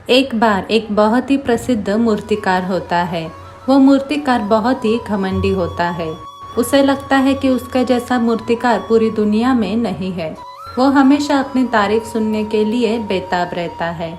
एक बार एक बहुत ही प्रसिद्ध मूर्तिकार होता है। वो मूर्तिकार बहुत ही घमंडी होता है। उसे लगता है कि उसका जैसा मूर्तिकार पूरी दुनिया में नहीं है। वो हमेशा अपनी तारीफ सुनने के लिए बेताब रहता है।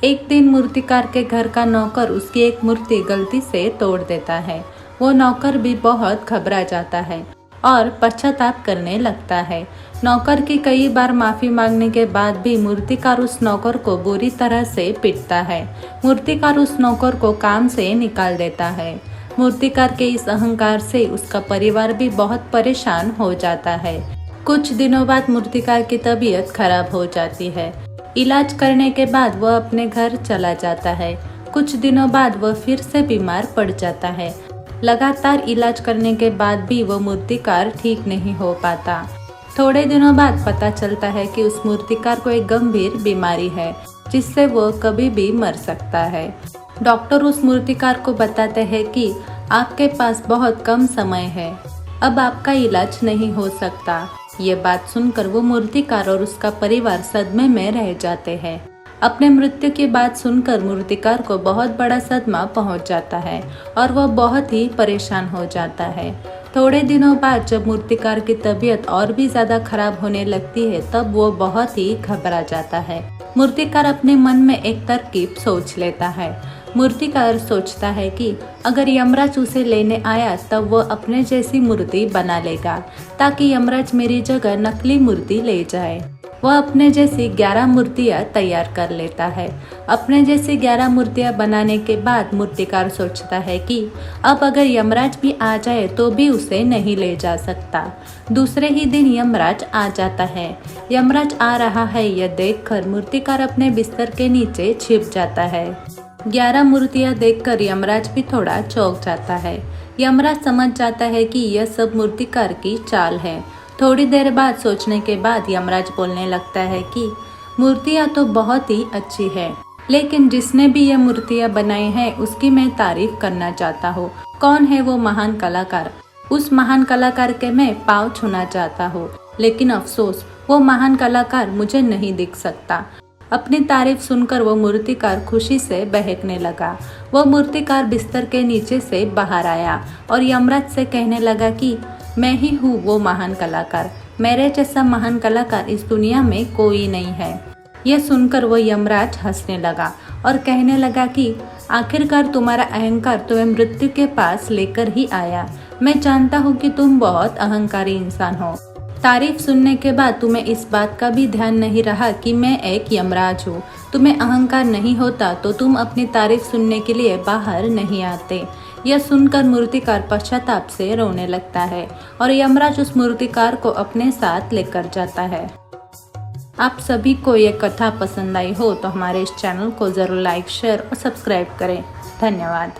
एक दिन मूर्तिकार के घर का नौकर उसकी एक मूर्ति गलती से तोड़ देता है। वो नौकर भी बहुत घबरा जाता है और पश्चाताप करने लगता है। नौकर की कई बार माफी मांगने के बाद भी मूर्तिकार उस नौकर को बुरी तरह से पीटता है। मूर्तिकार उस नौकर को काम से निकाल देता है। मूर्तिकार के इस अहंकार से उसका परिवार भी बहुत परेशान हो जाता है। कुछ दिनों बाद मूर्तिकार की तबीयत खराब हो जाती है। इलाज करने के बाद वह अपने घर चला जाता है। कुछ दिनों बाद वह फिर से बीमार पड़ जाता है। लगातार इलाज करने के बाद भी वह मूर्तिकार ठीक नहीं हो पाता। थोड़े दिनों बाद पता चलता है कि उस मूर्तिकार को एक गंभीर बीमारी है जिससे वो कभी भी मर सकता है। डॉक्टर उस मूर्तिकार को बताते हैं कि आपके पास बहुत कम समय है, अब आपका इलाज नहीं हो सकता। ये बात सुनकर वो मूर्तिकार और उसका परिवार सदमे में रह जाते हैं। अपने मृत्यु की बात सुनकर मूर्तिकार को बहुत बड़ा सदमा पहुंच जाता है और वह बहुत ही परेशान हो जाता है। थोड़े दिनों बाद जब मूर्तिकार की तबीयत और भी ज्यादा खराब होने लगती है तब वो बहुत ही घबरा जाता है। मूर्तिकार अपने मन में एक तरकीब सोच लेता है। मूर्तिकार सोचता है कि अगर यमराज उसे लेने आया तब वो अपने जैसी मूर्ति बना लेगा ताकि यमराज मेरी जगह नकली मूर्ति ले जाए। वह अपने जैसी 11 मूर्तियाँ तैयार कर लेता है। अपने जैसी 11 मूर्तियाँ बनाने के बाद मूर्तिकार सोचता है कि अब अगर यमराज भी आ जाए तो भी उसे नहीं ले जा सकता। दूसरे ही दिन यमराज आ जाता है। यमराज आ रहा है यह देखकर मूर्तिकार अपने बिस्तर के नीचे छिप जाता है। 11 मूर्तियाँ देखकर यमराज भी थोड़ा चौंक जाता है। यमराज समझ जाता है कि यह सब मूर्तिकार की चाल है। थोड़ी देर बाद सोचने के बाद यमराज बोलने लगता है कि मूर्तियाँ तो बहुत ही अच्छी है, लेकिन जिसने भी ये मूर्तियाँ बनाई हैं उसकी मैं तारीफ करना चाहता हूँ। कौन है वो महान कलाकार? उस महान कलाकार के मैं पाँव छूना चाहता हूँ, लेकिन अफसोस वो महान कलाकार मुझे नहीं दिख सकता। अपनी तारीफ सुनकर वो मूर्तिकार खुशी से बहकने लगा। वो मूर्तिकार बिस्तर के नीचे से बाहर आया और यमराज से कहने लगा कि मैं ही हूँ वो महान कलाकार। मेरे जैसा महान कलाकार इस दुनिया में कोई नहीं है। यह सुनकर वो यमराज हंसने लगा और कहने लगा कि आखिरकार तुम्हारा अहंकार तुम्हें मृत्यु के पास लेकर ही आया। मैं जानता हूँ कि तुम बहुत अहंकारी इंसान हो। तारीफ सुनने के बाद तुम्हें इस बात का भी ध्यान नहीं रहा कि मैं एक यमराज हूँ। तुम्हें अहंकार नहीं होता तो तुम अपनी तारीफ सुनने के लिए बाहर नहीं आते। यह सुनकर मूर्तिकार पश्चाताप से रोने लगता है और यमराज उस मूर्तिकार को अपने साथ लेकर जाता है। आप सभी को यह कथा पसंद आई हो तो हमारे इस चैनल को जरूर लाइक, शेयर और सब्सक्राइब करें। धन्यवाद।